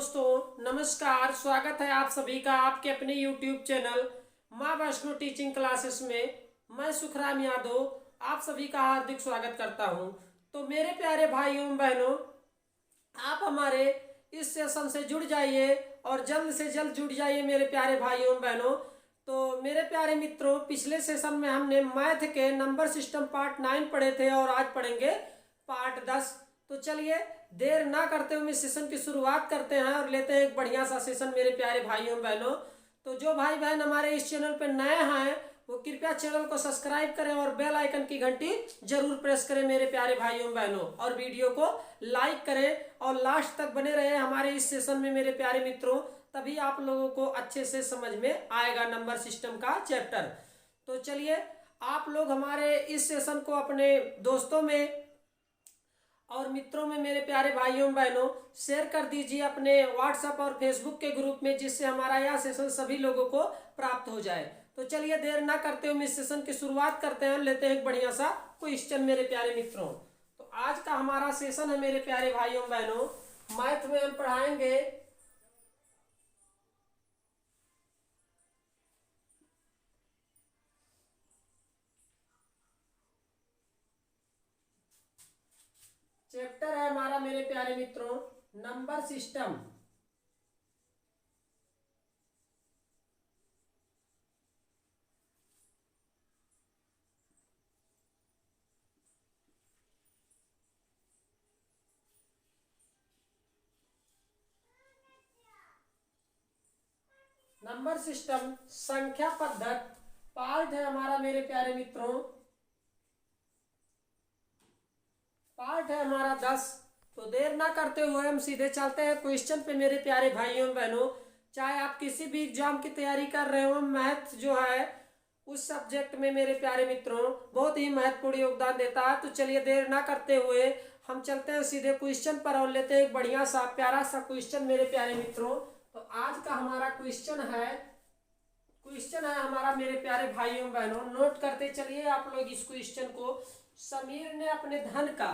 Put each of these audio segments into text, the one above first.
दोस्तों, नमस्कार। स्वागत है आप सभी का आपके अपने YouTube चैनल माँ वैष्णो टीचिंग क्लासेस में। मैं सुखराम यादव आप सभी का हार्दिक स्वागत करता हूं। तो मेरे प्यारे भाइयों बहनों, आप हमारे इस सेशन से जुड़ जाइए और जल्द से जल्द जुड़ जाइए मेरे प्यारे भाइयों बहनों। तो मेरे प्यारे मित्रों, पिछले सेशन में हमने मैथ के नंबर सिस्टम पार्ट 9 पढ़े थे और आज पढ़ेंगे पार्ट 10। तो चलिए देर ना करते हुए सेशन की शुरुआत करते हैं और लेते हैं एक बढ़िया सा सेशन मेरे प्यारे भाइयों बहनों। तो जो भाई बहन हमारे इस चैनल पर नए हैं वो कृपया चैनल को सब्सक्राइब करें और बेल आइकन की घंटी जरूर प्रेस करें मेरे प्यारे भाइयों बहनों, और वीडियो को लाइक करें और लास्ट तक बने रहे हमारे इस सेशन में मेरे प्यारे मित्रों। तभी आप लोगों को अच्छे से समझ में आएगा नंबर सिस्टम का चैप्टर। तो चलिए आप लोग हमारे इस सेशन को अपने दोस्तों में और मित्रों में मेरे प्यारे भाइयों बहनों शेयर कर दीजिए अपने व्हाट्सएप और फेसबुक के ग्रुप में, जिससे हमारा यह सेशन सभी लोगों को प्राप्त हो जाए। तो चलिए देर ना करते हुए इस सेशन की शुरुआत करते हैं, लेते हैं एक बढ़िया सा क्वेश्चन मेरे प्यारे मित्रों। तो आज का हमारा सेशन है मेरे प्यारे भाइयों बहनों, मैथ में हम पढ़ाएंगे चैप्टर है हमारा मेरे प्यारे मित्रों नंबर सिस्टम। नंबर सिस्टम संख्या पद्धति पार्ट है हमारा मेरे प्यारे मित्रों, पार्ट है हमारा 10। तो देर ना करते हुए हम सीधे चलते हैं क्वेश्चन पे मेरे प्यारे भाइयों बहनों। चाहे आप किसी भी एग्जाम की तैयारी कर रहे हो, मैथ जो है उस सब्जेक्ट में मेरे प्यारे मित्रों बहुत ही महत्वपूर्ण योगदान देता है। तो चलिए देर ना करते हुए हम चलते हैं सीधे क्वेश्चन पर और लेते हैं एक बढ़िया सा प्यारा सा क्वेश्चन मेरे प्यारे मित्रों। तो आज का हमारा क्वेश्चन है हमारा मेरे प्यारे भाइयों बहनों, नोट करते चलिए आप लोग इस क्वेश्चन को। समीर ने अपने धन का,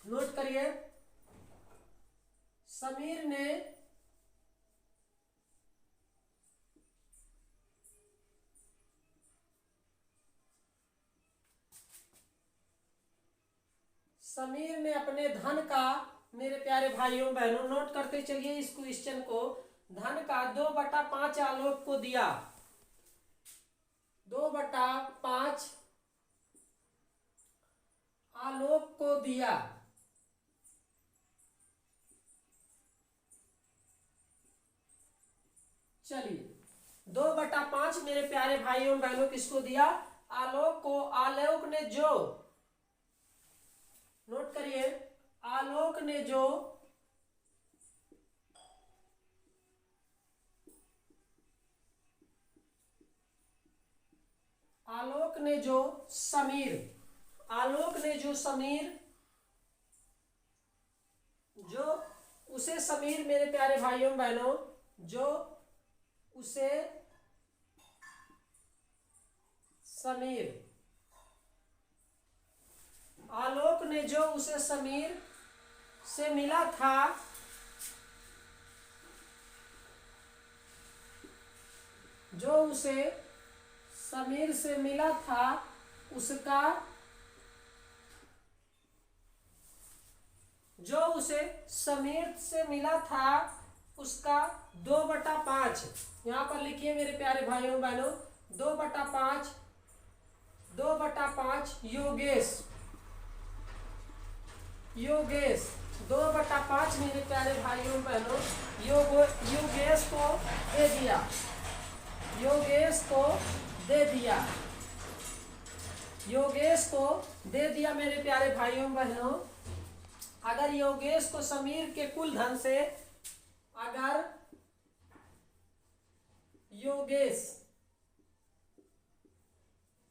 नोट करिए, समीर ने अपने धन का, मेरे प्यारे भाइयों बहनों नोट करते चलिए इस क्वेश्चन को। धन का 2/5 आलोक को दिया, 2/5 आलोक को दिया। चलिए 2/5 मेरे प्यारे भाइयों बहनों किसको दिया? आलोक को। आलोक ने जो, नोट करिए, आलोक ने जो समीर जो उसे समीर मेरे प्यारे भाइयों बहनों जो उसे समीर, आलोक ने जो उसे समीर से मिला था, जो उसे समीर से मिला था उसका, जो उसे समीर से मिला था उसका 2/5, यहां पर लिखिए मेरे प्यारे भाइयों बहनों 2/5 योगेश 2/5 मेरे प्यारे भाइयों बहनों योगेश को दे दिया, योगेश को दे दिया मेरे प्यारे भाइयों बहनों। अगर योगेश को समीर के कुल धन से, अगर योगेश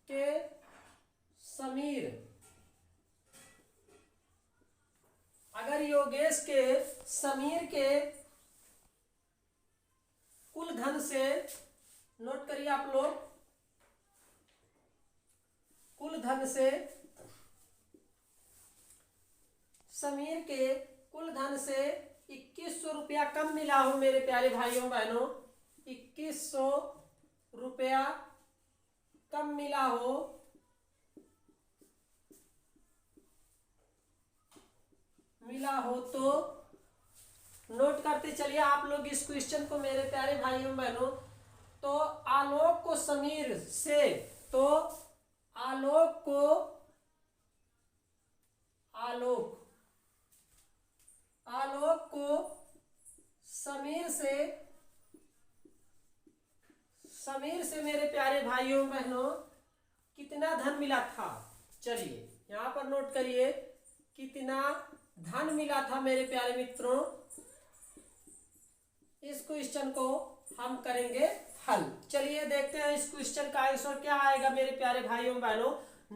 के समीर, अगर योगेश के समीर के कुल धन से, नोट करिए आप लोग, कुल धन से, समीर के कुल धन से 2100 रुपया कम मिला हो मेरे प्यारे भाइयों बहनों, 2100 रुपया कम मिला हो, तो नोट करते चलिए आप लोग इस क्वेश्चन को मेरे प्यारे भाइयों बहनों। तो आलोक को समीर से, तो आलोक को समीर से मेरे प्यारे भाइयों बहनों कितना धन मिला था। चलिए यहां पर नोट करिए, कितना धन मिला था मेरे प्यारे मित्रों। इस क्वेश्चन को हम करेंगे हल। चलिए देखते हैं इस क्वेश्चन का आंसर क्या आएगा मेरे प्यारे भाइयों बहनों।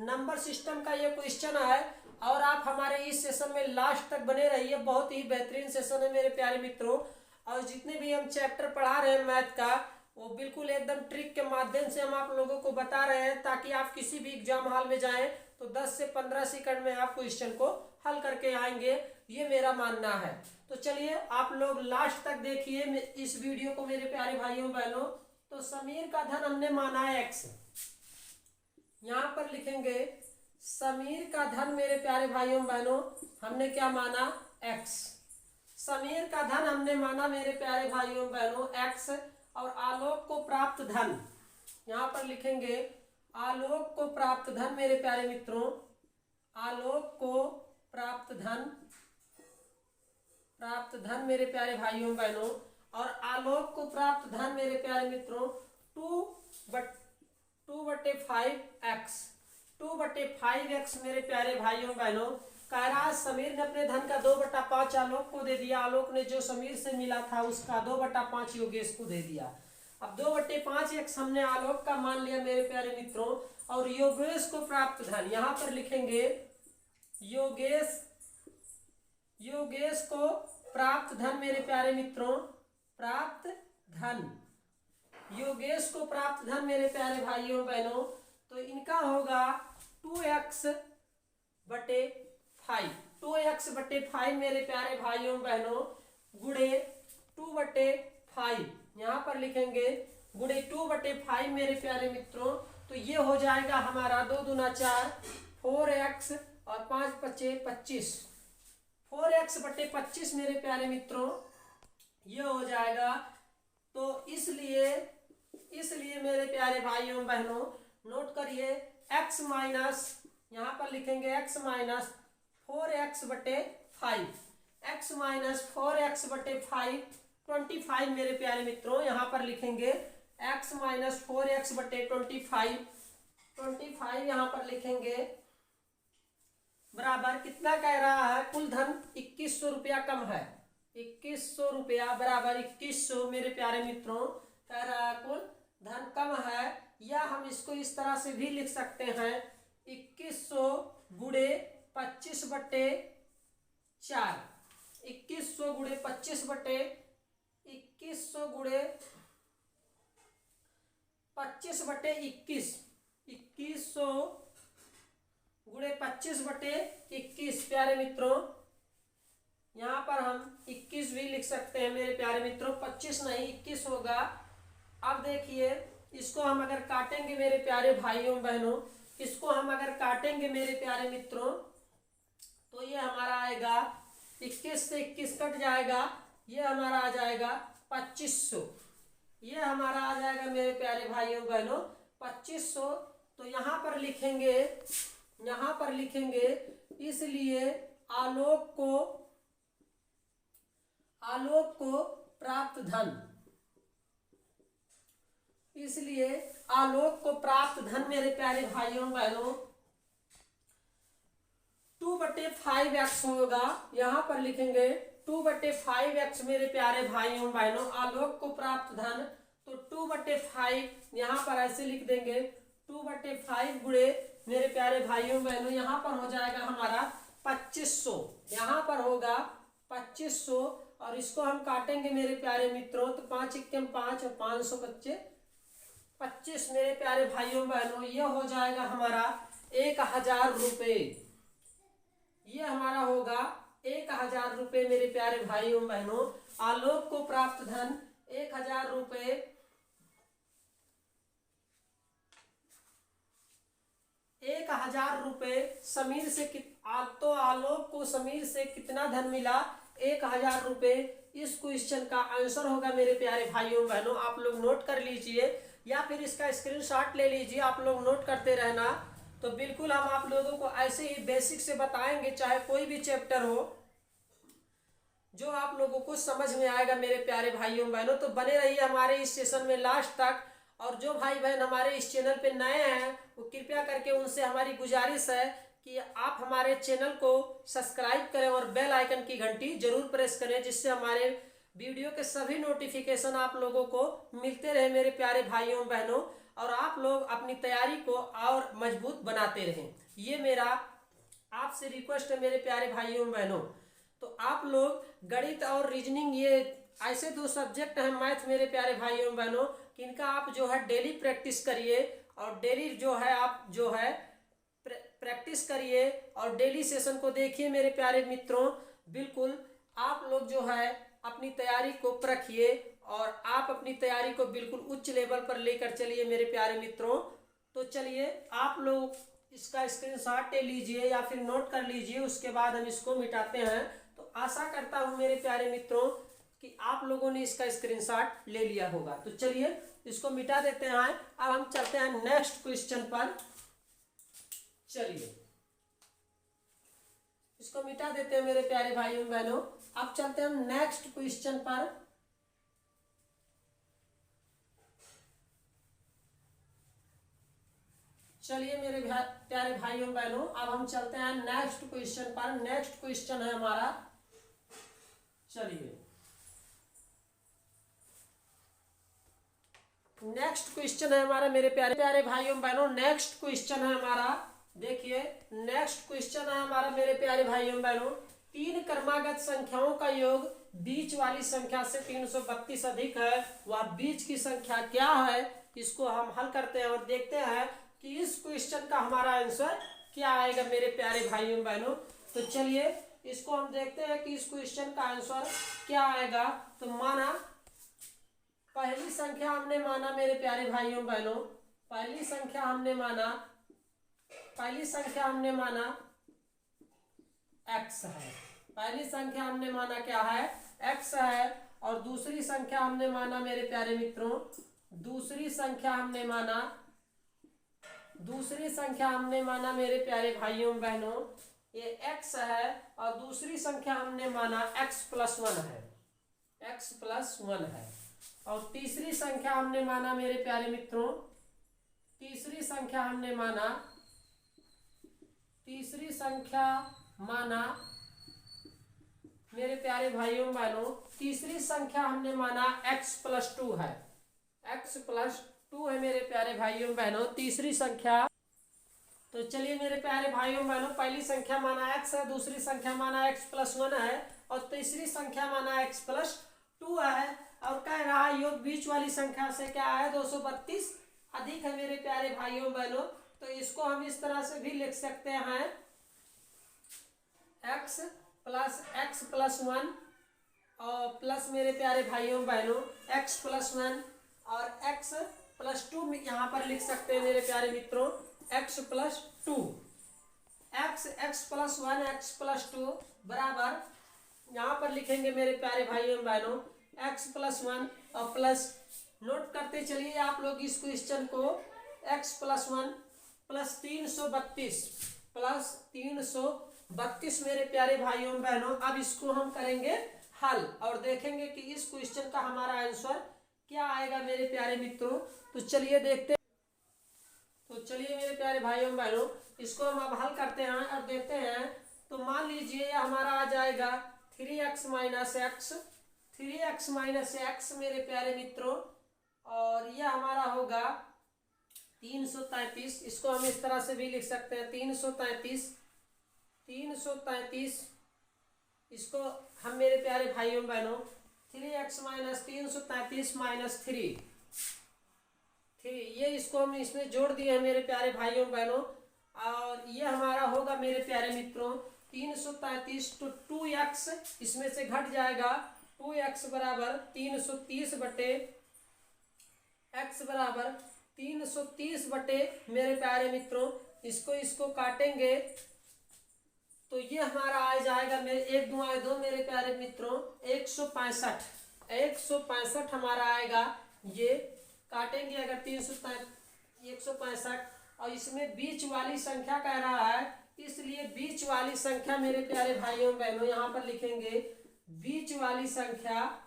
नंबर सिस्टम का ये क्वेश्चन है और आप हमारे इस सेशन में लास्ट तक बने रहिए। बहुत ही बेहतरीन सेशन है मेरे प्यारे मित्रों, और जितने भी हम चैप्टर पढ़ा रहे हैं मैथ का, वो बिल्कुल एकदम ट्रिक के माध्यम से हम आप लोगों को बता रहे हैं, ताकि आप किसी भी एग्जाम हॉल में जाएं तो 10 से 15 सेकंड में आप क्वेश्चन को हल करके आएंगे, ये मेरा मानना है। तो चलिए आप लोग लास्ट तक देखिए इस वीडियो को मेरे प्यारे भाइयों बहनों। तो समीर का धन हमने माना है x, यहां पर लिखेंगे समीर का धन मेरे प्यारे भाइयों बहनों हमने क्या माना x। समीर का धन हमने माना मेरे प्यारे भाइयों बहनों x, और आलोक को प्राप्त धन यहां पर लिखेंगे आलोक को प्राप्त धन मेरे प्यारे मित्रों, आलोक को प्राप्त धन मेरे प्यारे भाइयों बहनों, और आलोक को प्राप्त धन मेरे प्यारे मित्रों 2/5x मेरे प्यारे भाइयों बहनों। कह रहा समीर ने अपने धन का 2/5 आलोक को दे दिया, आलोक ने जो समीर से मिला था उसका 2/5 योगेश को दे दिया। अब 2/5x हमने आलोक का मान लिया मेरे प्यारे मित्रों, और योगेश को प्राप्त धन यहां पर लिखेंगे योगेश को प्राप्त धन मेरे प्यारे मित्रों, प्राप्त धन योगेश को प्राप्त धन मेरे प्यारे भाइयों बहनों, तो इनका होगा 2x/5 मेरे प्यारे भाइयों बहनों गुणे 2/5 यहां पर लिखेंगे गुणे 2/5 मेरे प्यारे मित्रों। तो ये हो जाएगा हमारा 2 दूना 4, 4x और 5 पचे 25, 4x/25 मेरे प्यारे मित्रों ये हो जाएगा। तो इसलिए मेरे प्यारे भाइयों बहनों नोट करिए x माइनस यहां पर लिखेंगे x minus 4x/5, x minus 4x/5 25 मेरे प्यारे मित्रों यहां पर लिखेंगे x माइनस 4x/25 यहां पर लिखेंगे बराबर कितना कह रहा है, कुल धन 2100 रुपया कम है, 2100 रुपया बराबर 2100 मेरे प्यारे मित्रों कह रहा है कुल धन कम है। या हम इसको इस तरह से भी लिख सकते हैं 2100 गुणे 25/4, 2100 गुणे 25/21 गुणे 25/21, 2100 गुणे 25/21 प्यारे मित्रों। यहाँ पर हम 21 भी लिख सकते हैं मेरे प्यारे मित्रों, 25 नहीं 21 होगा। अब देखिए इसको हम अगर काटेंगे मेरे प्यारे भाइयों बहनों, इसको हम अगर काटेंगे मेरे प्यारे मित्रों, तो ये हमारा आएगा 21 से 21 कट जाएगा, ये हमारा आ जाएगा 2500, ये हमारा आ जाएगा मेरे प्यारे भाइयों बहनों 2500। तो यहाँ पर लिखेंगे इसलिए आलोक को प्राप्त धन, इसलिए आलोक को प्राप्त धन मेरे प्यारे भाइयों बहनों 2/5x होगा। यहाँ पर लिखेंगे 2/5x मेरे प्यारे भाइयों बहनों आलोक को प्राप्त धन, तो 2/5 यहाँ पर ऐसे लिख देंगे 2/5 गुणे मेरे प्यारे भाइयों बहनों यहाँ पर हो जाएगा हमारा 2500, यहाँ पर होगा 2500, और इसको हम काटेंगे मेरे प्यारे मित्रों तो 5 × 5 और 500 25 मेरे प्यारे भाइयों बहनों ये हो जाएगा हमारा 1000 रुपये, ये हमारा होगा 1000 1000 रुपये मेरे प्यारे भाइयों बहनों, आलोक को प्राप्त धन 1000 रुपये, 1000 रुपये समीर से तो आलोक को समीर से कितना धन मिला? 1000 रुपये। इस क्वेश्चन का आंसर होगा मेरे प्यारे भाइयों बहनों, आप लोग नोट कर लीजिए या फिर इसका स्क्रीनशॉट ले लीजिए, आप लोग नोट करते रहना। तो बिल्कुल हम आप लोगों को ऐसे ही बेसिक से बताएंगे, चाहे कोई भी चैप्टर हो जो आप लोगों को समझ में आएगा मेरे प्यारे भाइयों बहनों। तो बने रहिए हमारे इस सेशन में लास्ट तक। और जो भाई बहन हमारे इस चैनल पे नए हैं वो कृपया करके उनसे हमारी गुजारिश है कि आप हमारे चैनल को सब्सक्राइब करें और बेल आइकन की घंटी जरूर प्रेस करें, जिससे हमारे वीडियो के सभी नोटिफिकेशन आप लोगों को मिलते रहे मेरे प्यारे भाइयों बहनों, और आप लोग अपनी तैयारी को और मजबूत बनाते रहें। ये मेरा आपसे रिक्वेस्ट है मेरे प्यारे भाइयों बहनों। तो आप लोग गणित और रीजनिंग, ये ऐसे दो सब्जेक्ट हैं मैथ मेरे प्यारे भाइयों बहनों, कि इनका आप जो है डेली प्रैक्टिस करिए और डेली जो है आप जो है प्रैक्टिस करिए और डेली सेशन को देखिए मेरे प्यारे मित्रों। बिल्कुल आप लोग जो है अपनी तैयारी को परखिए और आप अपनी तैयारी को बिल्कुल उच्च लेवल पर लेकर चलिए मेरे प्यारे मित्रों। तो चलिए आप लोग इसका स्क्रीनशॉट ले लीजिए या फिर नोट कर लीजिए, उसके बाद हम इसको मिटाते हैं। तो आशा करता हूँ मेरे प्यारे मित्रों कि आप लोगों ने इसका स्क्रीनशॉट ले लिया होगा। तो चलिए इसको मिटा देते हैं। अब हम चलते हैं नेक्स्ट क्वेश्चन पर। चलिए इसको मिटा देते हैं मेरे प्यारे भाइयों बहनों। अब चलते हैं नेक्स्ट क्वेश्चन पर। चलिए मेरे प्यारे भाइयों बहनों, अब हम चलते हैं नेक्स्ट क्वेश्चन पर। नेक्स्ट क्वेश्चन है हमारा, चलिए नेक्स्ट क्वेश्चन है हमारा मेरे प्यारे प्यारे भाइयों बहनों। नेक्स्ट क्वेश्चन है हमारा, देखिए नेक्स्ट क्वेश्चन है हमारा मेरे प्यारे भाइयों बहनों। 3 क्रमागत संख्याओं का योग बीच वाली संख्या से 332 अधिक है, वह बीच की संख्या क्या है? इसको हम हल करते हैं और देखते हैं कि इस क्वेश्चन का हमारा आंसर क्या आएगा मेरे प्यारे भाइयों बहनों। तो चलिए इसको हम देखते हैं कि इस क्वेश्चन का आंसर क्या आएगा। तो माना पहली संख्या हमने माना मेरे प्यारे भाइयों बहनों, पहली संख्या हमने माना x है। पहली संख्या हमने माना क्या है? x है। और दूसरी संख्या हमने माना मेरे प्यारे मित्रों, दूसरी संख्या हमने माना मेरे प्यारे भाइयों बहनों ये x है। और दूसरी संख्या हमने माना x+1 है, x+1 है। और तीसरी संख्या हमने माना मेरे प्यारे मित्रों, तीसरी संख्या माना मेरे प्यारे भाइयों बहनों, तीसरी संख्या हमने माना x+2 है, x+2 है मेरे प्यारे भाइयों बहनों तीसरी संख्या। तो चलिए मेरे प्यारे भाइयों बहनों, पहली संख्या माना x है, दूसरी संख्या माना x+1 है और तीसरी संख्या माना x+2 है। और कह रहा योग बीच वाली संख्या से क्या है? 232 अधिक है मेरे प्यारे भाइयों बहनों। तो इसको हम इस तरह से भी लिख सकते हैं, x+1 और प्लस मेरे प्यारे भाइयों बहनों x+1 और x+2 यहाँ पर लिख सकते हैं मेरे प्यारे मित्रों, x+2, x+1 x+2 बराबर यहाँ पर लिखेंगे मेरे प्यारे भाइयों बहनों x+1 और प्लस। नोट करते चलिए आप लोग इस क्वेश्चन को, x+1 प्लस 332 मेरे प्यारे भाइयों बहनों। अब इसको हम करेंगे हल और देखेंगे कि इस क्वेश्चन का हमारा आंसर क्या आएगा मेरे प्यारे मित्रों। तो चलिए देखते, तो चलिए मेरे प्यारे भाइयों बहनों इसको हम अब हल करते हैं और देखते हैं। तो मान लीजिए हमारा आ जाएगा 3x माइनस एक्स मेरे प्यारे मित्रों, और यह हमारा होगा 333। इसको हम इस तरह से भी लिख सकते हैं 333। इसको हम मेरे प्यारे भाइयों बहनों 3x माइनस 333 माइनस 3 ये इसको हम इसमें जोड़ दिए हैं मेरे प्यारे भाइयों बहनों, और ये हमारा होगा मेरे प्यारे मित्रों 333 तो 2x इसमें से घट जाएगा, 2x बराबर 330 बटे x बराबर 330 बटे मेरे प्यारे मित्रों, इसको काटेंगे तो ये हमारा आ जाएगा मेरे 1 2 2 मेरे प्यारे मित्रों 165 हमारा आएगा। ये काटेंगे अगर 165 और इसमें बीच वाली संख्या कह रहा है, इसलिए बीच वाली संख्या मेरे प्यारे भाइयों बहनों यहाँ पर लिखेंगे बीच वाली संख्या।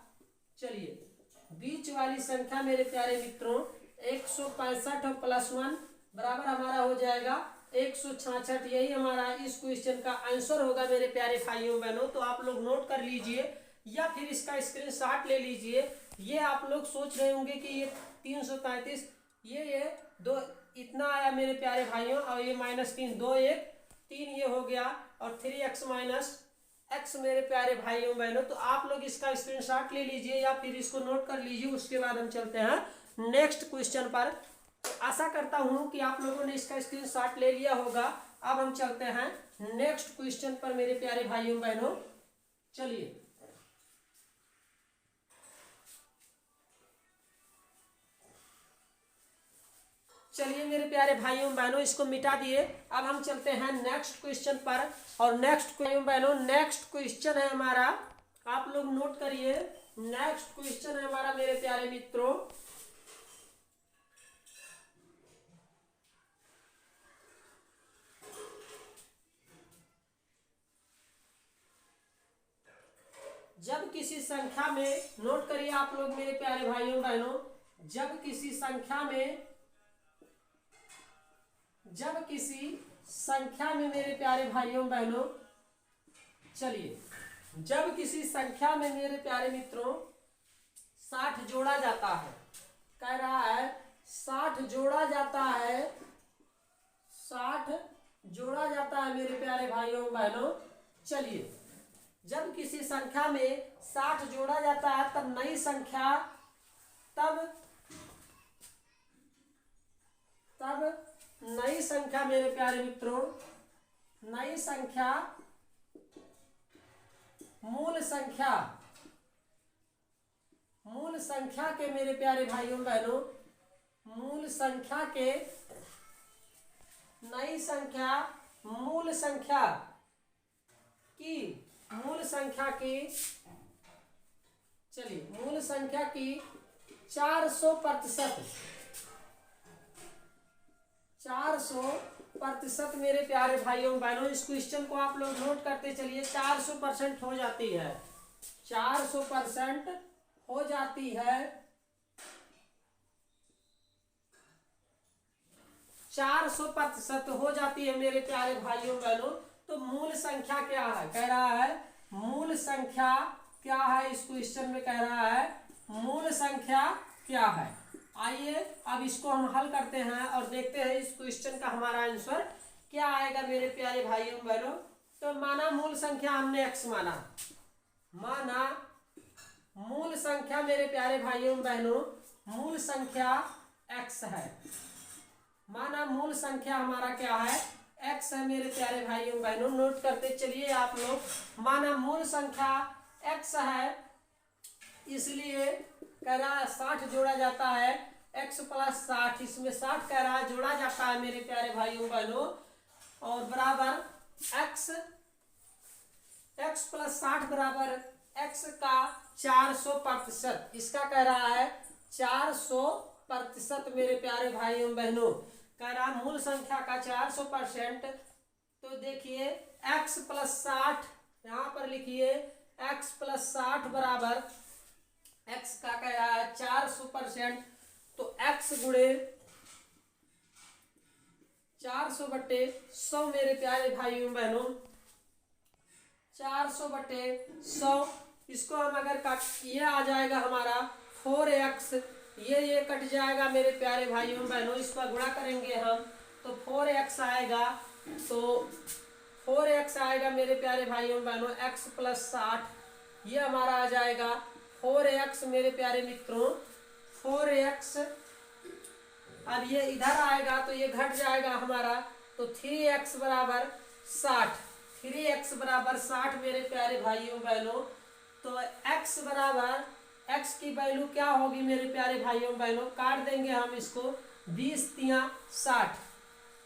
चलिए बीच वाली संख्या मेरे प्यारे मित्रों 165 और +1 बराबर हमारा हो जाएगा 166। यही हमारा इस क्वेश्चन का आंसर होगा मेरे प्यारे भाइयों बहनों। तो आप लोग नोट कर लीजिए या फिर इसका स्क्रीनशॉट ले लीजिए। ये आप लोग सोच रहे होंगे कि ये 333 ये दो इतना आया मेरे प्यारे भाइयों, और ये -3 2 1 3 ये हो गया और 3x -x मेरे प्यारे भाइयों बहनों। तो आप लोग इसका स्क्रीनशॉट ले लीजिए या फिर इसको नोट कर लीजिए। उसके बाद हम चलते हैं नेक्स्ट क्वेश्चन पर। आशा करता हूं कि आप लोगों ने इसका स्क्रीनशॉट ले लिया होगा। अब हम चलते हैं नेक्स्ट क्वेश्चन पर मेरे प्यारे भाइयों बहनों। चलिए मेरे प्यारे भाइयों बहनों इसको मिटा दिए। अब हम चलते हैं नेक्स्ट क्वेश्चन पर। और नेक्स्ट बहनों नेक्स्ट क्वेश्चन है हमारा, आप लोग नोट करिए। नेक्स्ट क्वेश्चन है हमारा मेरे प्यारे मित्रों, जब किसी संख्या में, नोट करिए आप लोग मेरे प्यारे भाइयों बहनों, जब किसी संख्या में मेरे प्यारे भाइयों बहनों, चलिए जब किसी संख्या में मेरे प्यारे मित्रों 60 जोड़ा जाता है, कह रहा है 60 जोड़ा जाता है, 60 जोड़ा जाता है मेरे प्यारे भाइयों बहनों। चलिए जब किसी संख्या में 60 जोड़ा जाता है तब नई संख्या मेरे प्यारे मित्रों, नई संख्या मूल संख्या के मेरे प्यारे भाइयों बहनों, मूल संख्या के नई संख्या मूल संख्या की चलिए मूल संख्या की 400% मेरे प्यारे भाइयों बहनों। इस क्वेश्चन को आप लोग नोट करते चलिए। 400% हो जाती है, 400% हो जाती है, 400% हो जाती है मेरे प्यारे भाइयों बहनों। तो मूल संख्या क्या है, कह रहा है मूल संख्या क्या है, इस क्वेश्चन में कह रहा है मूल संख्या क्या है। आइए अब इसको हम हल करते हैं और देखते हैं इस क्वेश्चन का हमारा आंसर क्या आएगा मेरे प्यारे भाइयों बहनों। तो माना मूल संख्या हमने x माना मूल संख्या मेरे प्यारे भाइयों बहनों, मूल संख्या x है। माना मूल संख्या हमारा क्या है, x है मेरे प्यारे भाइयों बहनों। नोट करते चलिए आप लोग। माना मूल संख्या x है, इसलिए कह रहा है 60 जोड़ा जाता है, x + 60, इसमें 60 कह रहा है जोड़ा जाता है मेरे प्यारे भाइयों बहनों, और बराबर x + 60 बराबर x का 400%। इसका कह रहा है 400% मेरे प्यारे भाइयों बहनों, कह रहा है मूल संख्या का 400%। तो देखिए x + 60 यहाँ पर लिखिए, x + 60 बराबर x का कह रहा है 400%। तो x गुणे 400/100 मेरे प्यारे भाइयों बहनों, 400/100। इसको हम अगर काट, ये आ जाएगा हमारा 4x, ये कट जाएगा मेरे प्यारे भाइयों बहनों। इसका गुणा करेंगे हम तो 4x आएगा। तो 4x आएगा मेरे प्यारे भाइयों बहनों, x + 60 ये हमारा आ जाएगा 4x मेरे प्यारे मित्रों, 4x। अब ये इधर आएगा तो ये घट जाएगा हमारा, तो 3x बराबर 60, 3x बराबर 60 मेरे प्यारे भाइयों बहनों। तो x बराबर x की वैल्यू क्या होगी मेरे प्यारे भाइयों बहनों, काट देंगे हम इसको, 20 तिया 60।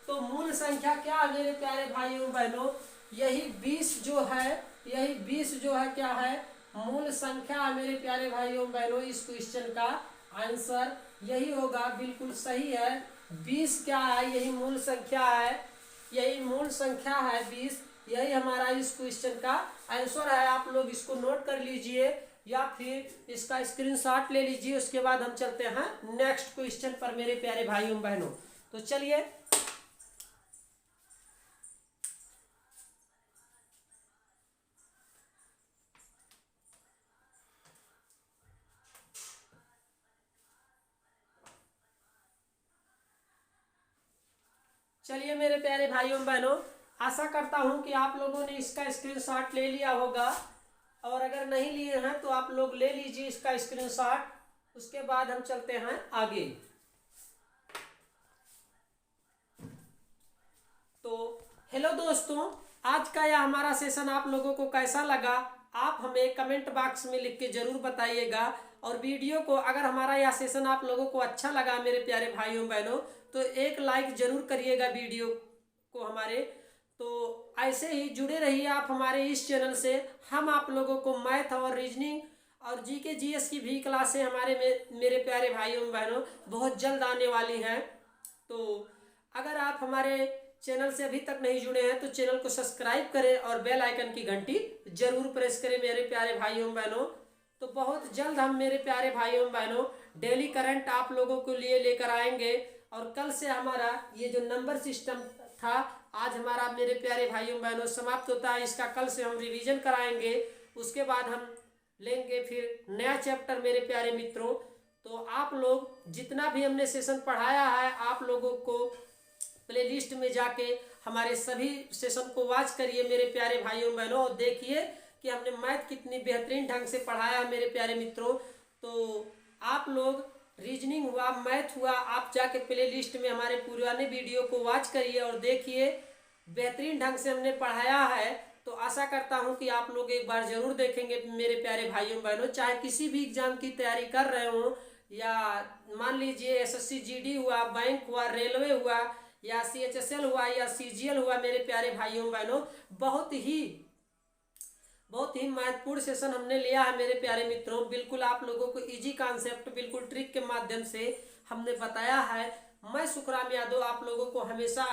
तो मूल संख्या क्या है मेरे प्यारे भाइयों बहनों, यही 20 जो है, यही 20 जो है क्या है, मूल संख्या है मेरे प्यारे भाइयों बहनों। इस क्वेश्चन का आंसर यही होगा, बिल्कुल सही है। 20 क्या है, यही मूल संख्या है, यही मूल संख्या है 20, यही हमारा इस क्वेश्चन का आंसर है। आप लोग इसको नोट कर लीजिए या फिर इसका स्क्रीनशॉट ले लीजिए। उसके बाद हम चलते हैं नेक्स्ट क्वेश्चन पर मेरे प्यारे भाइयों बहनों। तो चलिए चलिए मेरे प्यारे भाइयों बहनों, आशा करता हूं कि आप लोगों ने इसका स्क्रीनशॉट ले लिया होगा, और अगर नहीं लिए हैं तो आप लोग ले लीजिए इसका स्क्रीनशॉट। उसके बाद हम चलते हैं आगे। तो हेलो दोस्तों, आज का यह हमारा सेशन आप लोगों को कैसा लगा, आप हमें कमेंट बॉक्स में लिख के जरूर बताइएगा। और वीडियो को, अगर हमारा यह सेशन आप लोगों को अच्छा लगा मेरे प्यारे भाइयों बहनों, तो एक लाइक जरूर करिएगा वीडियो को हमारे। तो ऐसे ही जुड़े रहिए आप हमारे इस चैनल से। हम आप लोगों को मैथ और रीजनिंग और जीके जीएस की भी क्लासें हमारे मेरे प्यारे भाइयों बहनों बहुत जल्द आने वाली हैं। तो अगर आप हमारे चैनल से अभी तक नहीं जुड़े हैं तो चैनल को सब्सक्राइब करें और बेल आइकन की घंटी जरूर प्रेस करें मेरे प्यारे भाइयों बहनों। तो बहुत जल्द हम मेरे प्यारे भाइयों बहनों डेली करंट आप लोगों के लिए लेकर आएंगे। और कल से हमारा ये जो नंबर सिस्टम था, आज हमारा मेरे प्यारे भाइयों बहनों समाप्त होता है। इसका कल से हम रिवीजन कराएंगे। उसके बाद हम लेंगे फिर नया चैप्टर मेरे प्यारे मित्रों। तो आप लोग जितना भी हमने सेशन पढ़ाया है, आप लोगों को प्लेलिस्ट में जाके हमारे सभी सेशन को वॉच करिए मेरे प्यारे भाइयों बहनों, और देखिए कि हमने मैथ कितनी बेहतरीन ढंग से पढ़ाया मेरे प्यारे मित्रों। तो आप लोग रीजनिंग हुआ, मैथ हुआ, आप जाके प्लेलिस्ट में हमारे पुराने वीडियो को वॉच करिए और देखिए बेहतरीन ढंग से हमने पढ़ाया है। तो आशा करता हूं कि आप लोग एक बार जरूर देखेंगे मेरे प्यारे भाइयों बहनों। चाहे किसी भी एग्जाम की तैयारी कर रहे हो, या मान लीजिए एसएससी जीडी हुआ, बैंक हुआ, रेलवे हुआ, या सीएचएसएल हुआ, या सीजीएल हुआ, मेरे प्यारे भाइयों बहनों बहुत ही महत्वपूर्ण सेशन हमने लिया है मेरे प्यारे मित्रों। बिल्कुल आप लोगों को इजी कॉन्सेप्ट बिल्कुल ट्रिक के माध्यम से हमने बताया है। मैं सुखराम यादव आप लोगों को हमेशा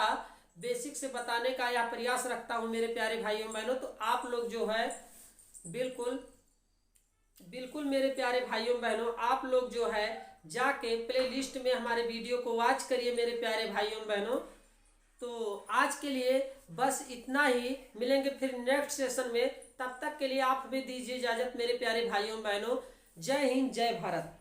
बेसिक से बताने का यह प्रयास रखता हूं मेरे प्यारे भाइयों बहनों। तो आप लोग जो है बिल्कुल मेरे प्यारे भाइयों बहनों, आप लोग जो है जाके प्लेलिस्ट में हमारे वीडियो को वॉच करिए मेरे प्यारे भाइयों बहनों। तो आज के लिए बस इतना ही, मिलेंगे फिर नेक्स्ट सेशन में। तब तक के लिए आप हमें दीजिए इजाजत मेरे प्यारे भाइयों बहनों। जय हिंद, जय भारत।